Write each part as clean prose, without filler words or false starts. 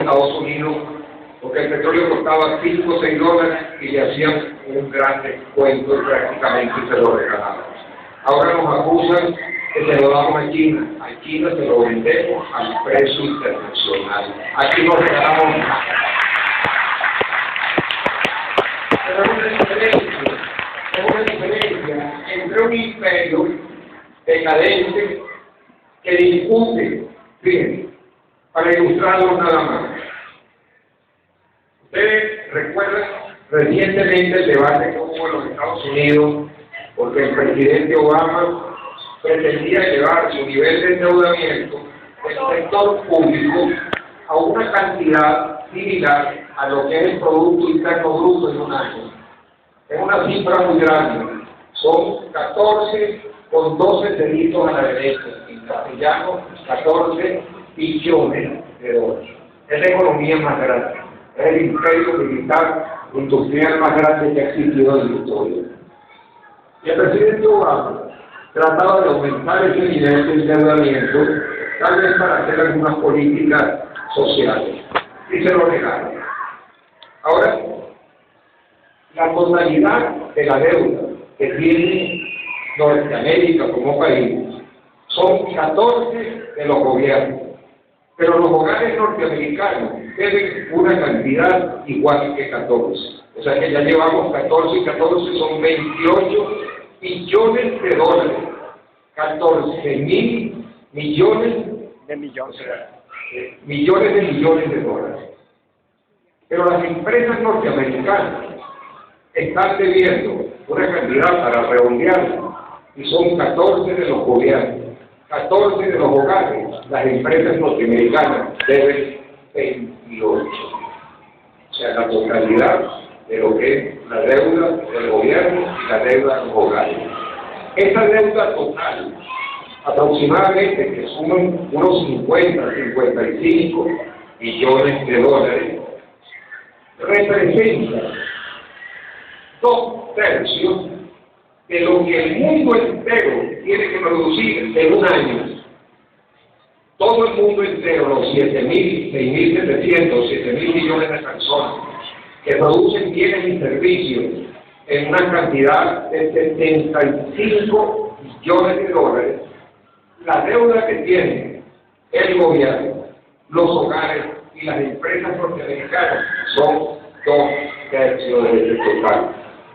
Estados Unidos, porque el petróleo costaba 5 o 6 dólares y le hacían un gran descuento y prácticamente se lo regalaban. Ahora nos acusan que se lo damos a China. A China se lo vendemos al precio internacional. Aquí no regalamos nada. Pero es una diferencia entre un imperio decadente que discute, fíjense, para ilustrarlo nada más. Ustedes recuerdan recientemente el debate que hubo en los Estados Unidos porque el presidente Obama pretendía llevar su nivel de endeudamiento del sector público a una cantidad similar a lo que es el Producto Interno Bruto en un año. Es una cifra muy grande. Son 14,12 ceritos a la derecha. En castellano, 14 billones de dólares. Es la economía más grande. Es el imperio militar industrial más grande que ha existido en la historia. Y el presidente Obama trataba de aumentar ese nivel de endeudamiento, tal vez para hacer algunas políticas sociales. Y se lo negaron. Ahora, la totalidad de la deuda que tiene Norteamérica como país son 14 de los gobiernos. Pero los hogares norteamericanos deben una cantidad igual que 14. O sea que ya llevamos 14 y 14 son 28 billones de dólares. 14,000 millones de millones. O sea, millones de dólares. Pero las empresas norteamericanas están debiendo una cantidad para redondearla y son 14 de los gobiernos. 14 de los hogares, las empresas norteamericanas deben 28. O sea, la totalidad de lo que es la deuda del gobierno y la deuda de los hogares. Esa deuda total, aproximadamente, que suman unos 50, 55 billones de dólares, representa 2/3 de lo que el mundo entero tiene que producir en un año. Todo el mundo entero, los 7.000, 6.700, 7.000 millones de personas que producen bienes y servicios en una cantidad de 75 billones de dólares, la deuda que tiene el gobierno, los hogares y las empresas norteamericanas son 2/3 de ese total.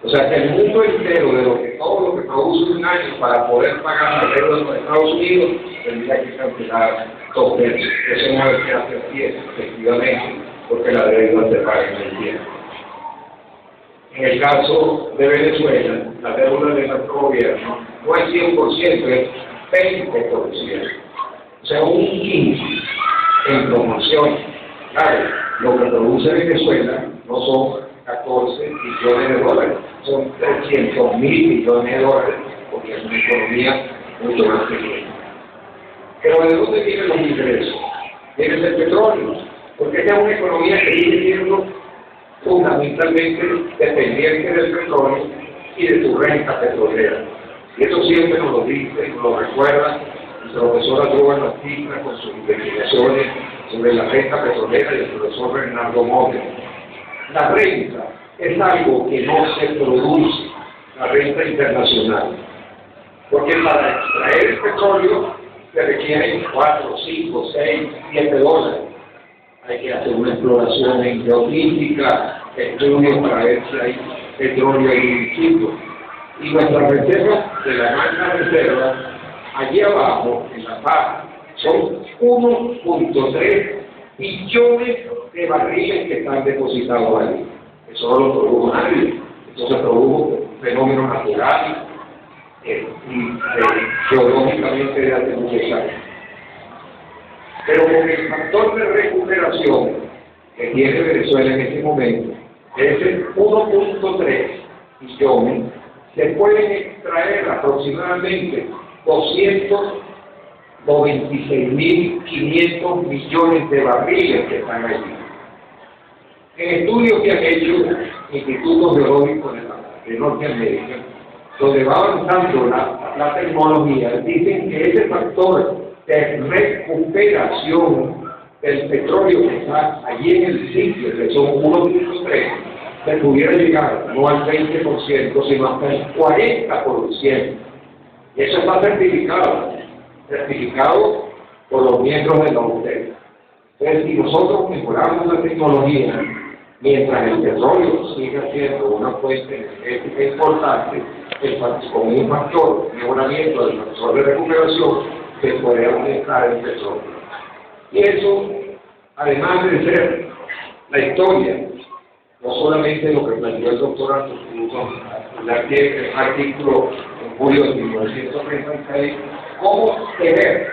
O sea que el mundo entero, todo lo que produce un año para poder pagar la deuda de los Estados Unidos, tendría que cancelar 2/3. Eso no es que hace así, efectivamente, porque la deuda se paga en el tiempo. En el caso de Venezuela, la deuda de nuestro gobierno no es 100%, es 20%. O sea, un 15% en promoción. Claro, lo que produce Venezuela no son 14 billones de dólares, son 300.000 millones de dólares, porque es una economía mucho más pequeña. Pero ¿de dónde vienen los ingresos? Vienen del petróleo, porque esta es una economía que sigue siendo fundamentalmente dependiente del petróleo y de su renta petrolera. Y eso siempre nos lo dice, nos lo recuerda el profesor Adrúbal Batista con sus investigaciones sobre la renta petrolera y el profesor Bernardo Módena. La renta es algo que no se produce, la renta internacional, porque para extraer el petróleo se requieren 4, 5, 6, 7 dólares. Hay que hacer una exploración en geofísica, estudios para ver si hay petróleo en un sitio. Y nuestras reservas de la magna reserva, allí abajo, en la paz, son 1,3 billones de barriles que están depositados allí. Eso no lo produjo nadie. Eso se produjo por fenómenos naturales y geológicamente de hace muchos años. Pero con el factor de recuperación que tiene Venezuela en este momento, ese 1,3 billones, se pueden extraer aproximadamente 296.500 millones de barriles que están allí. En estudios que han hecho institutos geológicos de Norteamérica, donde va avanzando la tecnología, dicen que ese factor de recuperación del petróleo que está allí en el sitio, que son 1.3, se pudiera llegar no al 20%, sino hasta el 40%. Y eso está certificado por los miembros de la OPEP. Entonces, si nosotros mejoramos la tecnología, mientras el petróleo siga siendo una fuente energética importante, con un factor de mejoramiento del factor de recuperación, se puede aumentar el petróleo. Y eso, además de ser la historia, no solamente lo que planteó el doctor Arturo, ya que el artículo en julio de 1936, cómo tener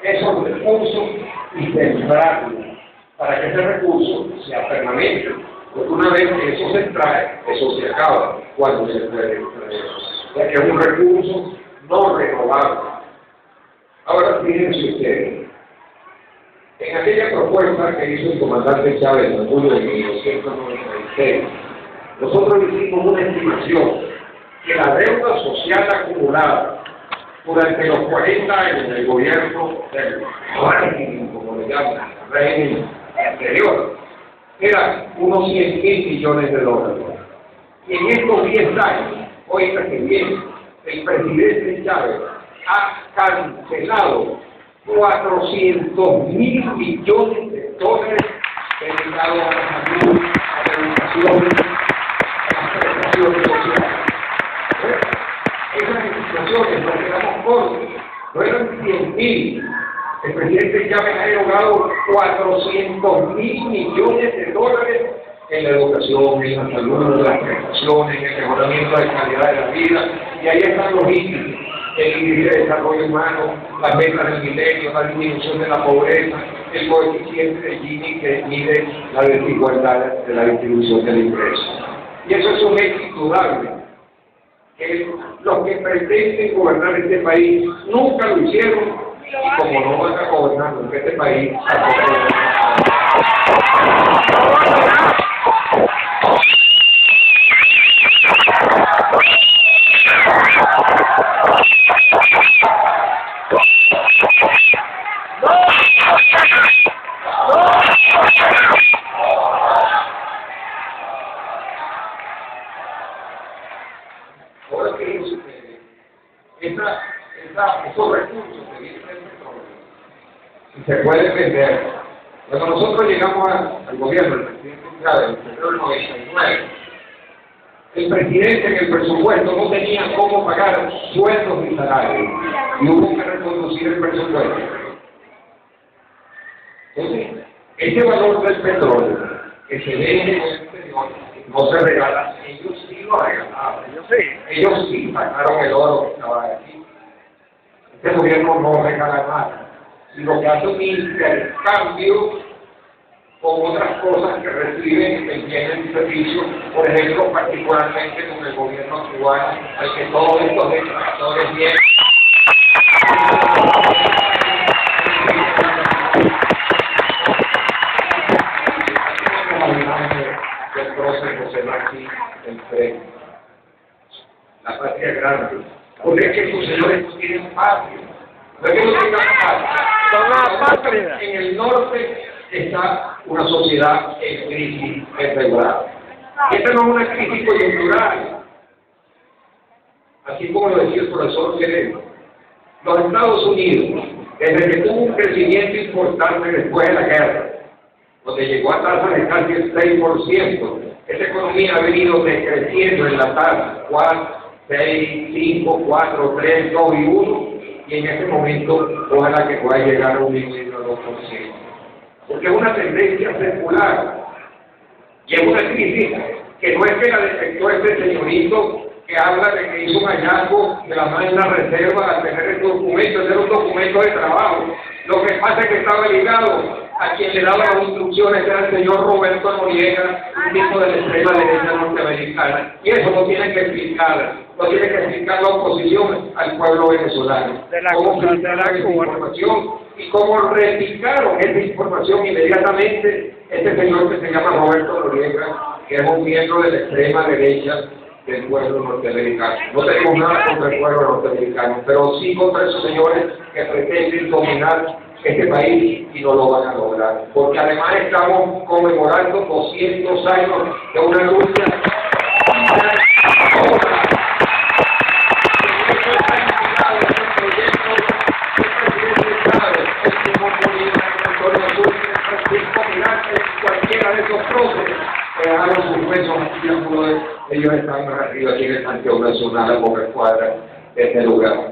esos recursos y centrarlos para que ese recurso sea permanente. Porque una vez que eso se extrae, eso se acaba cuando se puede extraer. O sea que es un recurso no renovable. Ahora fíjense ustedes, en aquella propuesta que hizo el comandante Chávez en julio de 1996, nosotros hicimos una estimación que la deuda social acumulada durante los 40 años del gobierno del régimen, como le llaman, régimen anterior, era unos 100.000 millones de dólares. Y en estos 10 años, oiga que bien, el presidente Chávez ha cancelado 400.000 millones de dólares dedicados a la salud, a la educación, a las prestaciones sociales. Esas instituciones nos quedamos cortos, no eran 100.000. El presidente Chávez ha erogado 400.000 millones de dólares en la educación, en la salud, en las prestaciones, en el mejoramiento de la calidad de la vida, y ahí están los índices, el índice de desarrollo humano, las metas del milenio, la disminución de la pobreza, el coeficiente de Gini que mide la desigualdad de la distribución del ingreso. Y eso es un hecho indudable, que los que pretenden gobernar este país nunca lo hicieron, y como no van a gobernar en este país, tampoco lo ahora que esos recursos que vienen del petróleo se pueden vender. Cuando nosotros llegamos al gobierno del presidente Chávez en febrero del 99, el presidente en el presupuesto no tenía cómo pagar sueldos ni salarios y hubo que reconducir el presupuesto. Entonces, ese valor del petróleo que se vende en el exterior no se regala, ellos sí lo regalaban. Ellos sí sacaron el oro que estaba aquí. Este gobierno no regala nada, sino que hace un intercambio con otras cosas que reciben el bien y servicio, por ejemplo, particularmente con el gobierno cubano, al que todos estos detractores vienen. El proceso se va aquí entre la patria grande. Porque es que sus señores no tienen patria. No es que no tengan patria. En el norte está una sociedad en crisis irregular. Esta no es una crisis coyuntural. Así como lo decía el profesor Quevedo. Los Estados Unidos, desde que tuvo un crecimiento importante después de la guerra, donde llegó a tasas de casi el 6%, esa economía ha venido decreciendo en la tasa 4, 6, 5, 4, 3, 2 y 1, y en este momento ojalá que pueda llegar a 1,5 o 2%. Porque es una tendencia circular, y es una crisis que no es que la detectó este señorito que habla de que hizo un hallazgo de la mano en la reserva al tener este documento, ese era un documento de trabajo. Lo que pasa es que estaba ligado a quien le daba las instrucciones, era el señor Roberto Noriega, un tipo de la extrema derecha norteamericana. Y eso no tiene que explicar, no tiene que explicar la oposición al pueblo venezolano. Cómo filtraron esa información y cómo replicaron esa información inmediatamente este señor que se llama Roberto Noriega, que es un miembro de la extrema derecha del pueblo norteamericano. No tenemos nada contra el pueblo norteamericano, pero sí contra esos señores que pretenden dominar este país y no lo van a lograr, porque además estamos conmemorando 200 años de una lucha cualquiera de esos próceres hagan sus huesos aquí a ellos están arriba aquí en el Panteón Nacional como escuadra de este lugar.